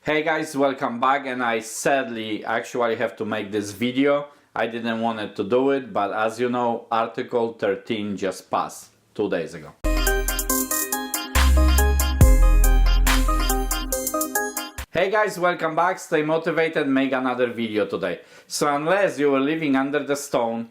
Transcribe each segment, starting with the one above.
Hey guys, welcome back, and I sadly actually have to make this video. I didn't want to do it, but as you know, Article 13 just passed 2 days ago. Hey guys, welcome back. Stay motivated, make another video today. So unless you were living under the stone,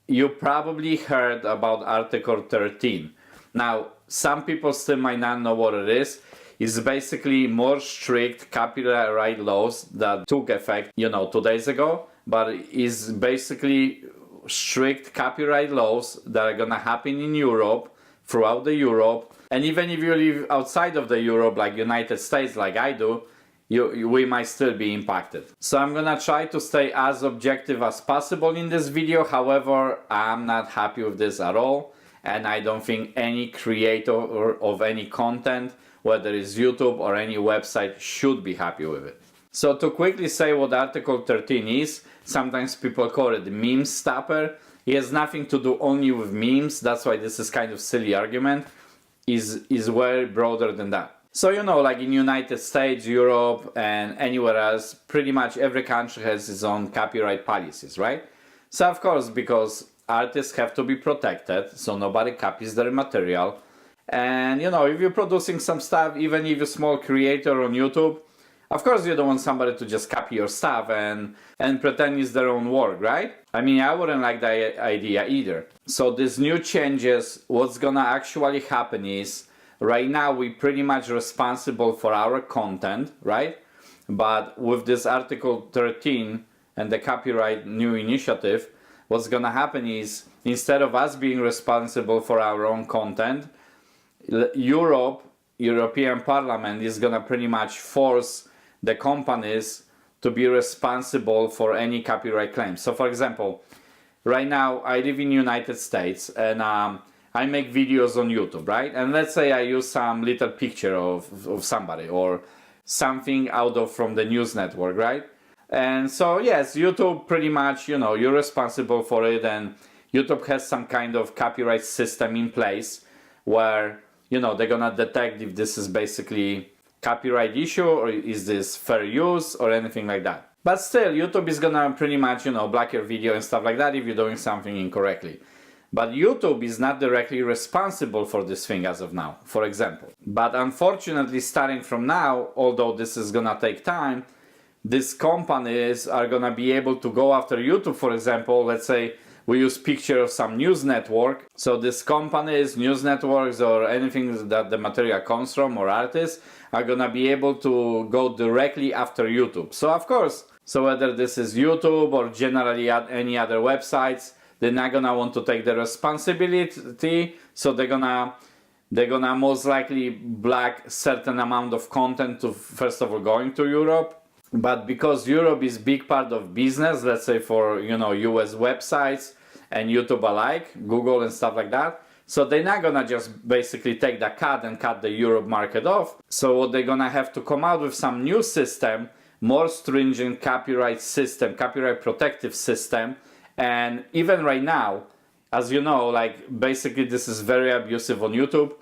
you probably heard about Article 13. Now, some people still might not know what it is. It's basically more strict copyright laws that took effect, 2 days ago, but it's basically strict copyright laws that are gonna happen in Europe, throughout the Europe, and even if you live outside of the Europe, like United States, like I do, we might still be impacted. So I'm gonna try to stay as objective as possible in this video. However, I'm not happy with this at all, and I don't think any creator of any content, whether it's YouTube or any website, should be happy with it. So to quickly say what Article 13 is, sometimes people call it meme stopper. It has nothing to do only with memes, that's why this is kind of silly argument, is way broader than that. So like in United States, Europe, and anywhere else, pretty much every country has its own copyright policies, right? So of course, because artists have to be protected, so nobody copies their material. And if you're producing some stuff, even if you're a small creator on YouTube, of course you don't want somebody to just copy your stuff and pretend it's their own work, right? I mean, I wouldn't like that idea either. So these new changes, what's gonna actually happen is, right now we're pretty much responsible for our content, right? But with this Article 13 and the copyright new initiative, what's gonna happen is, instead of us being responsible for our own content, European Parliament is gonna pretty much force the companies to be responsible for any copyright claims. So for example, right now I live in United States and I make videos on YouTube, right? And let's say I use some little picture of somebody or something from the news network, right? And so yes, YouTube pretty much, you're responsible for it, and YouTube has some kind of copyright system in place where they're gonna detect if this is basically copyright issue or is this fair use or anything like that. But still, YouTube is gonna pretty much, block your video and stuff like that if you're doing something incorrectly. But YouTube is not directly responsible for this thing as of now, for example. But unfortunately, starting from now, although this is gonna take time, these companies are gonna be able to go after YouTube, for example. Let's say we use picture of some news network. So these companies, news networks, or anything that the material comes from, or artists, are gonna be able to go directly after YouTube. So of course, whether this is YouTube or generally at any other websites, they're not gonna want to take the responsibility. So they're gonna most likely block certain amount of content to, first of all, going to Europe. But because Europe is big part of business, let's say for US websites and YouTube alike, Google and stuff like that, so they're not gonna just basically take the cut and cut the Europe market off. So what they're gonna have to come out with some new system, more stringent copyright system, copyright protective system. And even right now, as you know, like basically this is very abusive on YouTube,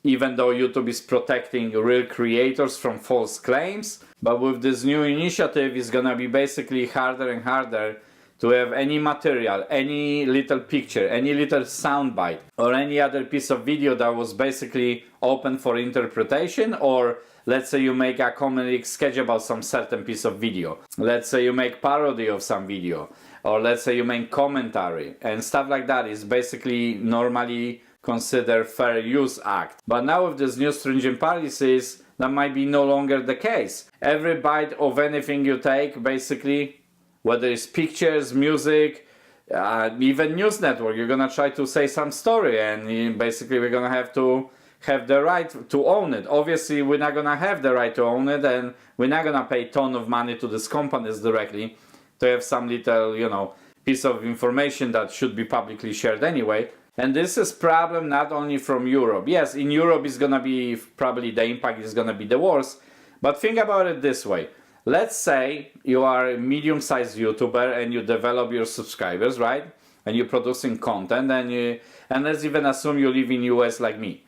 even though YouTube is protecting real creators from false claims. But with this new initiative, it's gonna be basically harder and harder to have any material, any little picture, any little soundbite, or any other piece of video that was basically open for interpretation. Or let's say you make a comedic sketch about some certain piece of video. Let's say you make parody of some video, or let's say you make commentary and stuff like that is basically normally considered fair use act. But now with these new stringent policies, that might be no longer the case. Every bite of anything you take, basically, whether it's pictures, music, even news network, you're gonna try to say some story, and basically we're gonna have to have the right to own it. Obviously, we're not gonna have the right to own it, and we're not gonna pay a ton of money to these companies directly to have some little, piece of information that should be publicly shared anyway. And this is problem not only from Europe. Yes, in Europe it's gonna be probably the impact is gonna be the worst. But think about it this way. Let's say you are a medium-sized YouTuber and you develop your subscribers, right? And you're producing content, and let's even assume you live in US like me.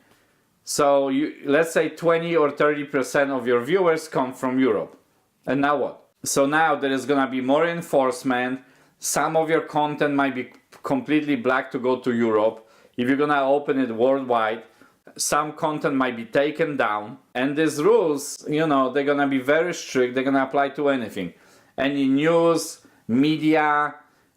So let's say 20 or 30% of your viewers come from Europe. And now what? So now there is gonna be more enforcement. Some of your content might be completely black to go to Europe. If you're gonna open it worldwide, some content might be taken down. And these rules, you know, they're gonna be very strict. They're gonna apply to anything. Any news, media,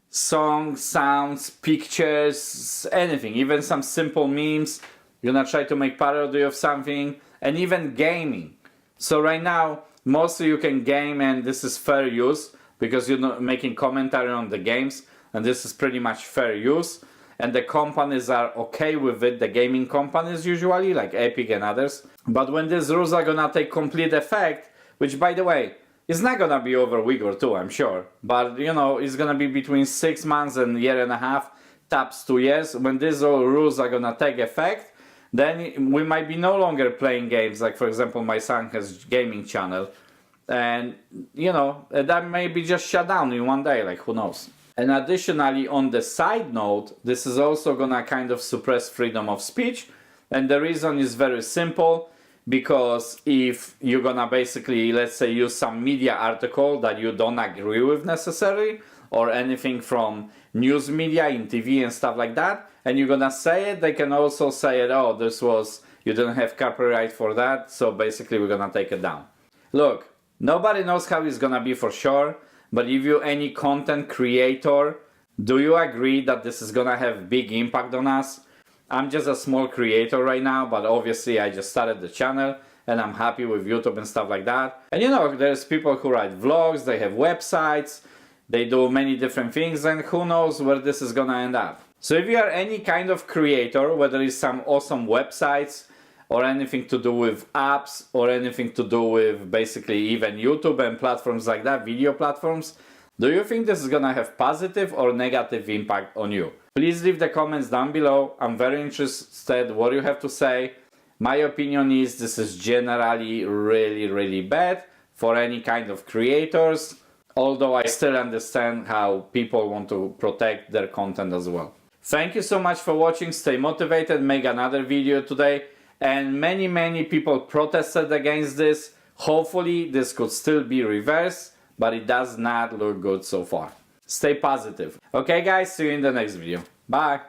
songs, sounds, pictures, anything. Even some simple memes. You're gonna try to make parody of something. And even gaming. So right now, mostly you can game, and this is fair use because you're not making commentary on the games, and this is pretty much fair use. And the companies are okay with it, the gaming companies usually, like Epic and others. But when these rules are gonna take complete effect, which by the way, it's not gonna be over a week or two, I'm sure. But you know, it's gonna be between 6 months and a year and a half, tops 2 years. When these rules are gonna take effect, then we might be no longer playing games. Like for example, my son has gaming channel, and you know, that may be just shut down in one day, like who knows. And additionally, on the side note, this is also gonna kind of suppress freedom of speech. And the reason is very simple, because if you're gonna basically, let's say, use some media article that you don't agree with necessarily, or anything from news media in TV and stuff like that, and you're gonna say it, they can also say it, oh, you didn't have copyright for that, so basically we're gonna take it down. Look, nobody knows how it's gonna be for sure, but if you're any content creator, do you agree that this is gonna have big impact on us? I'm just a small creator right now, but obviously I just started the channel and I'm happy with YouTube and stuff like that. And you know, there's people who write vlogs, they have websites, they do many different things, and who knows where this is gonna end up. So if you are any kind of creator, whether it's some awesome websites or anything to do with apps or anything to do with basically even YouTube and platforms like that, video platforms, do you think this is gonna have positive or negative impact on you? Please leave the comments down below. I'm very interested what you have to say. My opinion is this is generally really bad for any kind of creators, although I still understand how people want to protect their content as well. Thank you so much for watching. Stay motivated, make another video today. And many people protested against this. Hopefully this could still be reversed, but it does not look good so far. Stay positive. Okay guys, see you in the next video. Bye.